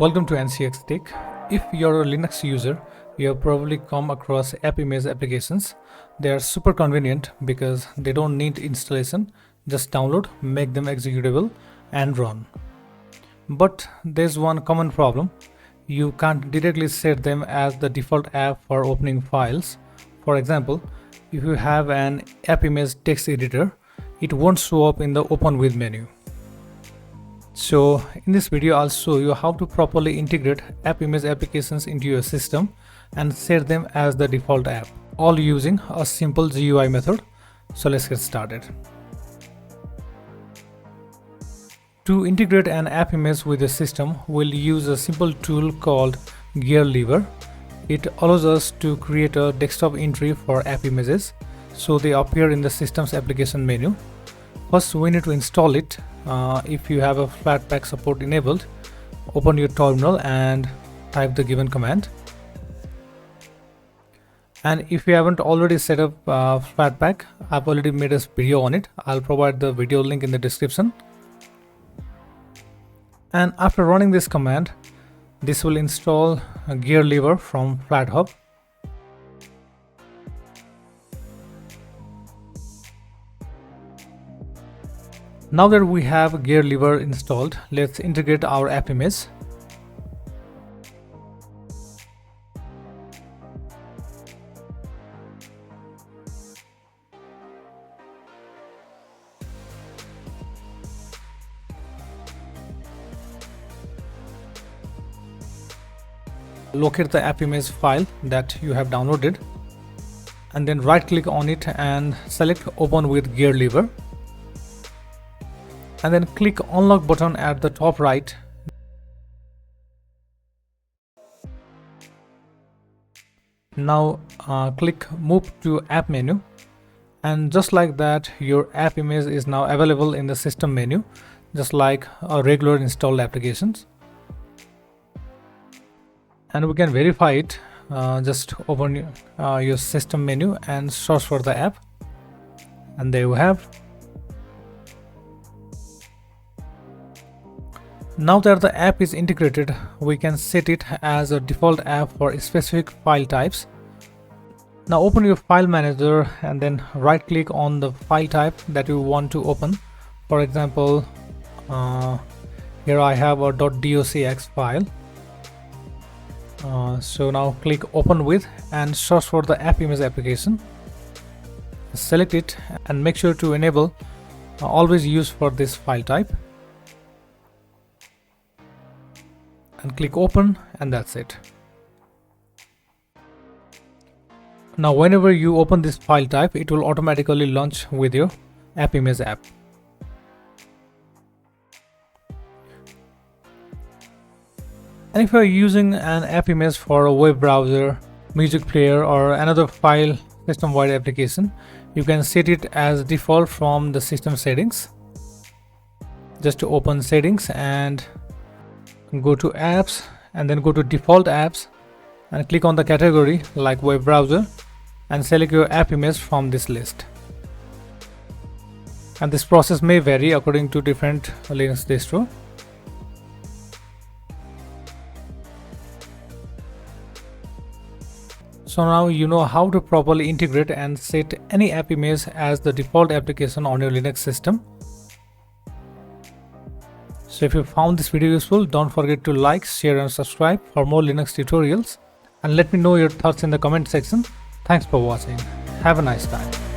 Welcome to NCX Tech. If you're a Linux user, you have probably come across Appimages applications. They are super convenient because they don't need installation. Just download, make them executable, and run. But there's one common problem. You can't directly set them as the default app for opening files. For example, if you have an Appimage text editor, it won't show up in the Open With menu. So in this video, I'll show you how to properly integrate Appimage applications into your system and set them as the default app, all using a simple GUI method. So let's get started. To integrate an Appimage with the system, we'll use a simple tool called Gear Lever. It allows us to create a desktop entry for Appimages, so they appear in the system's application menu. First, we need to install it. If you have a Flatpak support enabled, open your terminal and type the given command. And if you haven't already set up Flatpak, I've already made a video on it. I'll provide the video link in the description. And after running this command, this will install a Gear Lever from FlatHub. Now that we have Gear Lever installed, let's integrate our Appimage. Locate the Appimage file that you have downloaded and then right click on it and select Open with Gear Lever. And then click unlock button at the top right. Now click move to app menu, and just like that your Appimage is now available in the system menu, just like our regular installed applications. And we can verify it. Just open your system menu and search for the app, and there you have. Now that the app is integrated, we can set it as a default app for specific file types. Now open your file manager and then right click on the file type that you want to open. For example, here I have a .docx file. So now click Open With and search for the Appimage application. Select it and make sure to enable always use for this file type. And click open, and that's it. Now whenever you open this file type, it will automatically launch with your Appimage app. And if you are using an Appimage for a web browser, music player, or another file system-wide application, you can set it as default from the system settings. Just to open settings and go to apps and then go to default apps and click on the category like web browser and select your Appimage from this list. And this process may vary according to different Linux distro. So now you know how to properly integrate and set any Appimage as the default application on your Linux system. So if you found this video useful, don't forget to like, share and subscribe for more Linux tutorials, and let me know your thoughts in the comment section. Thanks for watching. Have a nice time.